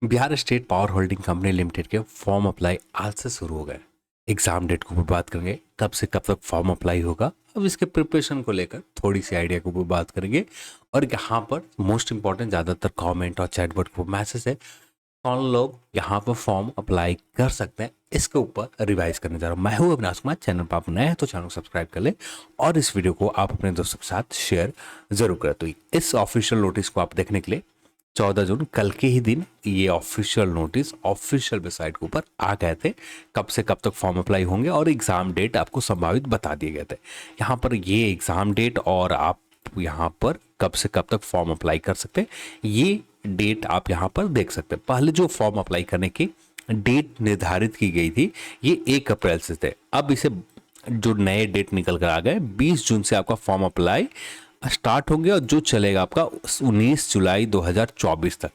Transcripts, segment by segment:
Bihar state power holding company limited के form apply आज से शुरू हो गए। एग्जाम डेट के ऊपर बात करेंगे, कब से कब तक फॉर्म अप्लाई होगा। अब इसके प्रिपरेशन को लेकर थोड़ी सी आइडिया के ऊपर बात करेंगे। और यहाँ पर मोस्ट इंपॉर्टेंट ज़्यादातर कमेंट और चैटबॉट के मैसेज है, कौन लोग यहाँ पर फॉर्म अप्लाई कर सकते हैं, इसके ऊपर रिवाइज करने जा रहा हूँ। मैं हूँ अविनाश कुमार। चैनल पर आप नए हैं तो चैनल को सब्सक्राइब कर ले और इस वीडियो को आप अपने दोस्तों के साथ शेयर जरूर करें। तो इस ऑफिशियल नोटिस को आप देखने के लिए 14 जून कल के ही दिन ये ऑफिशियल नोटिस ऑफिशियल वेबसाइट के ऊपर आ गए थे। कब से कब तक फॉर्म अप्लाई होंगे और एग्जाम डेट आपको संभावित बता दिए गए थे। यहाँ पर ये एग्जाम डेट और आप यहाँ पर कब से कब तक फॉर्म अप्लाई कर सकते हैं ये डेट आप यहाँ पर देख सकते हैं। पहले जो फॉर्म अप्लाई करने की डेट निर्धारित की गई थी ये 1 अप्रैल से थे। अब इसे जो नए डेट निकल कर आ गए, 20 जून से आपका फॉर्म अप्लाई स्टार्ट होंगे और जो चलेगा आपका 19 जुलाई 2024 तक।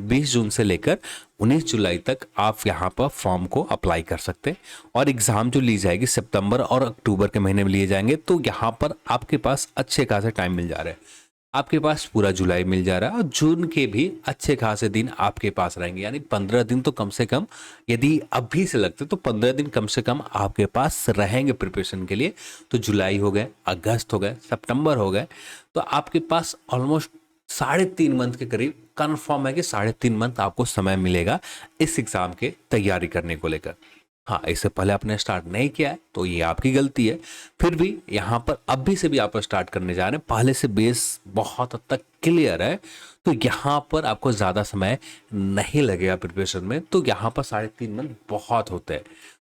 20 जून से लेकर 19 जुलाई तक आप यहाँ पर फॉर्म को अप्लाई कर सकते हैं। और एग्ज़ाम जो ली जाएगी सितंबर और अक्टूबर के महीने में लिए जाएंगे, तो यहाँ पर आपके पास अच्छे खासे टाइम मिल जा रहे हैं। आपके पास पूरा जुलाई मिल जा रहा है और जून के भी अच्छे खासे दिन आपके पास रहेंगे, यानी 15 दिन तो कम से कम, यदि अभी से लगते तो 15 दिन कम से कम आपके पास रहेंगे प्रिपरेशन के लिए। तो जुलाई हो गए, अगस्त हो गए, सितंबर हो गए, तो आपके पास ऑलमोस्ट 3.5 मंथ के करीब कन्फर्म है कि 3.5 मंथ आपको समय मिलेगा इस एग्ज़ाम के तैयारी करने को लेकर। हाँ, इससे पहले आपने स्टार्ट नहीं किया है तो ये आपकी गलती है। फिर भी यहाँ पर अभी से भी आप स्टार्ट करने जा रहे हैं, पहले से बेस बहुत हद तक क्लियर है, तो यहाँ पर आपको ज़्यादा समय नहीं लगेगा प्रिपरेशन में। तो यहाँ पर 3.5 मंथ बहुत होते हैं,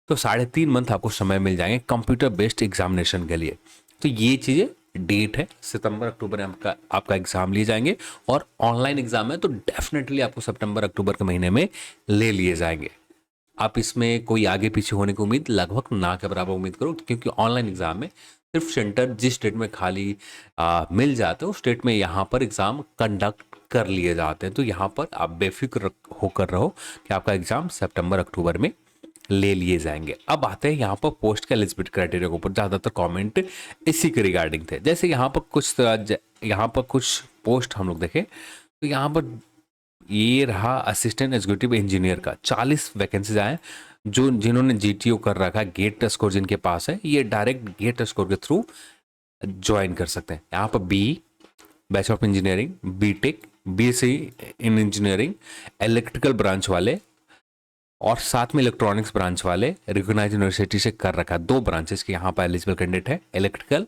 तो 3.5 मंथ आपको समय मिल जाएंगे कंप्यूटर बेस्ड एग्जामिनेशन के लिए। तो ये चीज़ें डेट है, सितंबर अक्टूबर में आपका एग्जाम लिए जाएंगे। और ऑनलाइन एग्जाम है तो डेफिनेटली आपको सितंबर अक्टूबर के महीने में ले लिए जाएंगे। आप इसमें कोई आगे पीछे होने की उम्मीद लगभग ना के बराबर उम्मीद करो, क्योंकि ऑनलाइन एग्जाम में सिर्फ सेंटर जिस स्टेट में खाली मिल जाते हैं उस स्टेट में यहाँ पर एग्जाम कंडक्ट कर लिए जाते हैं। तो यहाँ पर आप बेफिक्र होकर रहो कि आपका एग्जाम सितंबर अक्टूबर में ले लिए जाएंगे। अब आते हैं यहाँ पर पोस्ट के एलिजिबिलिटी क्राइटेरिया के ऊपर। ज़्यादातर कमेंट इसी के रिगार्डिंग थे। जैसे यहाँ पर कुछ पोस्ट हम लोग देखें तो यहाँ पर ये रहा असिस्टेंट एग्जीक्यूटिव इंजीनियर का 40 वैकेंसीज आए। जो जिन्होंने जीटीओ कर रखा है, गेट स्कोर जिनके पास है, ये डायरेक्ट गेट स्कोर के थ्रू ज्वाइन कर सकते हैं। यहाँ पर B bachelor of engineering, BTech, BSc in engineering, electrical branch वाले और साथ में इलेक्ट्रॉनिक्स ब्रांच वाले रिकॉग्नाइज यूनिवर्सिटी से कर रखा है। 2 ब्रांचेस के यहाँ पर एलिजिबल कैंडिडेट है, इलेक्ट्रिकल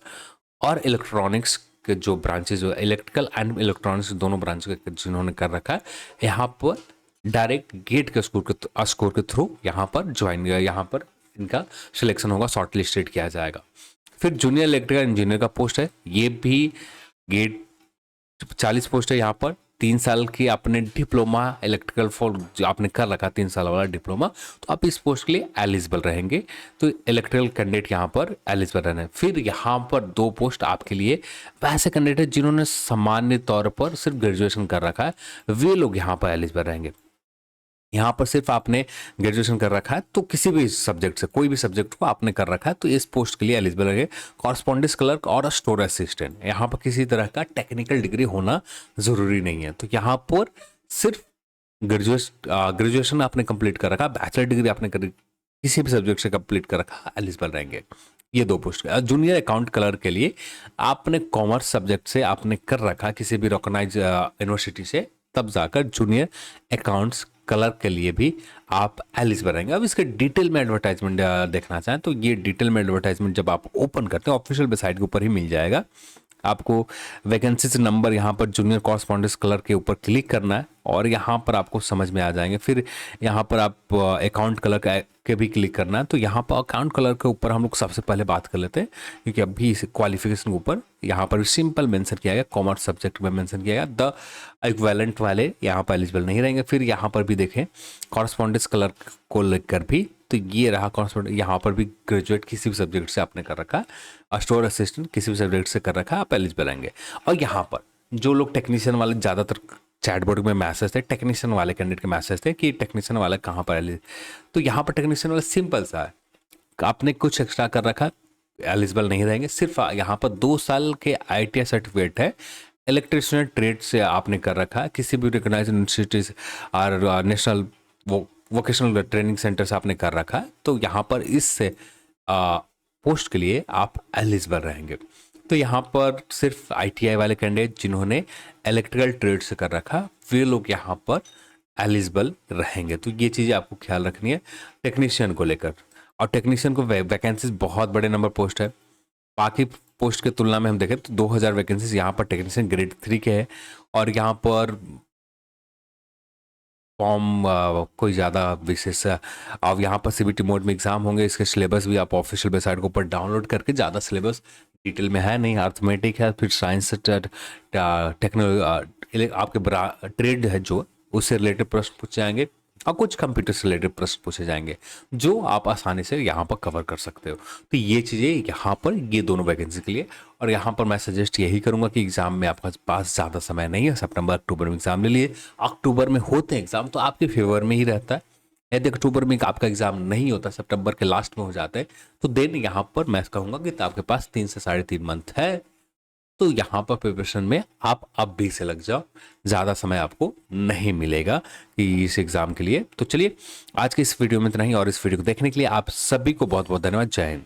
और इलेक्ट्रॉनिक्स के जो ब्रांचेज, जो इलेक्ट्रिकल एंड इलेक्ट्रॉनिक्स दोनों ब्रांच के जिन्होंने कर रखा है, यहाँ पर डायरेक्ट गेट के स्कोर के थ्रू यहाँ पर ज्वाइन, यहाँ पर इनका सिलेक्शन होगा, शॉर्ट लिस्टेड किया जाएगा। फिर जूनियर इलेक्ट्रिकल इंजीनियर का पोस्ट है, ये भी गेट 40 पोस्ट है। यहाँ पर 3 साल की आपने डिप्लोमा इलेक्ट्रिकल फॉर जो आपने कर रखा 3 साल वाला डिप्लोमा, तो आप इस पोस्ट के लिए एलिजिबल रहेंगे। तो इलेक्ट्रिकल कैंडिडेट यहाँ पर एलिजिबल रहना है। फिर यहाँ पर 2 पोस्ट आपके लिए वैसे कैंडिडेट है जिन्होंने सामान्य तौर पर सिर्फ ग्रेजुएशन कर रखा है, वे लोग यहाँ पर एलिजिबल रहेंगे। यहाँ पर सिर्फ आपने ग्रेजुएशन कर रखा है तो किसी भी सब्जेक्ट से, कोई भी सब्जेक्ट को आपने कर रखा है तो इस पोस्ट के लिए एलिजिबल रहेंगे। कॉरस्पॉन्डेंस क्लर्क और स्टोर असिस्टेंट, यहाँ पर किसी तरह का टेक्निकल डिग्री होना ज़रूरी नहीं है। तो यहाँ पर सिर्फ ग्रेजुएशन आपने कंप्लीट कर रखा, बैचलर डिग्री आपने किसी भी सब्जेक्ट से कंप्लीट कर रखा, एलिजिबल रहेंगे। ये 2 पोस्ट। जूनियर अकाउंट क्लर्क के लिए आपने कॉमर्स सब्जेक्ट से आपने कर रखा किसी भी रिकॉग्नाइज यूनिवर्सिटी से, तब जाकर जूनियर अकाउंट्स क्लर्क के लिए भी आप एलिजिबल रहेंगे। अब इसके डिटेल में एडवर्टाइजमेंट देखना चाहें तो ये डिटेल में एडवर्टाइजमेंट जब आप ओपन करते हैं ऑफिशियल वेबसाइट के ऊपर ही मिल जाएगा। आपको वैकेंसीज नंबर यहाँ पर जूनियर कॉरस्पॉन्डेंस क्लर्क के ऊपर क्लिक करना है और यहाँ पर आपको समझ में आ जाएंगे। फिर यहाँ पर आप अकाउंट क्लर्क के भी क्लिक करना है। तो यहाँ पर अकाउंट क्लर्क के ऊपर हम लोग सबसे पहले बात कर लेते हैं, क्योंकि अभी इस क्वालिफिकेशन के ऊपर यहाँ पर सिंपल मेंशन किया गया, कॉमर्स सब्जेक्ट में मेंशन किया गया। द इक्विवेलेंट वाले यहाँ पर एलिजिबल नहीं रहेंगे। फिर यहाँ पर भी देखें कॉरस्पॉन्डेंस क्लर्क को लेकर भी, तो ये रहा कॉरस्पॉन्डेंट, यहाँ पर भी ग्रेजुएट किसी भी सब्जेक्ट से आपने कर रखा है, स्टोर असिस्टेंट किसी भी सब्जेक्ट से कर रखा है, आप एलिजिबल रहेंगे। और यहाँ पर जो लोग टेक्नीशियन वाले, ज़्यादातर चैटबॉट में मैसेज थे टेक्नीशियन वाले कैंडिडेट के मैसेज थे कि टेक्नीशियन वाला कहाँ पर एलिजिबल, तो यहाँ पर टेक्नीशियन वाला सिंपल सा है, आपने कुछ एक्स्ट्रा कर रखा, एलिजिबल नहीं रहेंगे। सिर्फ यहाँ पर 2 साल के ITI सर्टिफिकेट है, इलेक्ट्रिशियन ट्रेड से आपने कर रखा है, किसी भी रिकॉग्नाइज्ड इंस्टीट्यूट और नेशनल वोकेशनल ट्रेनिंग सेंटर से आपने कर रखा है, तो यहाँ पर इस पोस्ट के लिए आप एलिजिबल रहेंगे। तो यहाँ पर सिर्फ आईटीआई वाले कैंडिडेट जिन्होंने इलेक्ट्रिकल ट्रेड से कर रखा वे लोग यहाँ पर एलिजिबल रहेंगे। तो ये चीज़ें आपको ख्याल रखनी है टेक्नीशियन को लेकर। और टेक्नीशियन को वैकेंसीज बहुत बड़े नंबर पोस्ट है, बाकी पोस्ट के तुलना में हम देखें तो 2000 वैकेंसीज यहाँ पर टेक्नीशियन ग्रेड 3 के हैं। और यहाँ पर फॉर्म कोई ज़्यादा विशेष अब यहाँ पर सीबीटी मोड में एग्जाम होंगे। इसके सिलेबस भी आप ऑफिशियल वेबसाइट के ऊपर डाउनलोड करके, ज़्यादा सिलेबस डिटेल में है नहीं, अर्थमेटिक है, फिर साइंस टेक्नोलॉजी आपके ट्रेड है जो उससे रिलेटेड प्रश्न पूछे जाएंगे और कुछ कंप्यूटर से रिलेटेड प्रश्न पूछे जाएंगे जो आप आसानी से यहाँ पर कवर कर सकते हो। तो ये चीज़ें यहाँ पर ये दोनों वैकेंसी के लिए। और यहाँ पर मैं सजेस्ट यही करूँगा कि एग्ज़ाम में आपके पास ज़्यादा समय नहीं है, सितंबर अक्टूबर में एग्ज़ाम ले लिए। अक्टूबर में होते हैं एग्ज़ाम तो आपके फेवर में ही रहता है। यदि अक्टूबर में आपका एग्ज़ाम नहीं होता, सितंबर के लास्ट में हो जाता है, तो देन यहाँ पर मैं कहूँगा कि आपके पास 3 से 3.5 मंथ है। तो यहाँ पर प्रिपरेशन में आप अब भी से लग जाओ, ज़्यादा समय आपको नहीं मिलेगा कि इस एग्ज़ाम के लिए। तो चलिए आज के इस वीडियो में इतना ही, और इस वीडियो को देखने के लिए आप सभी को बहुत बहुत धन्यवाद। जय हिंद।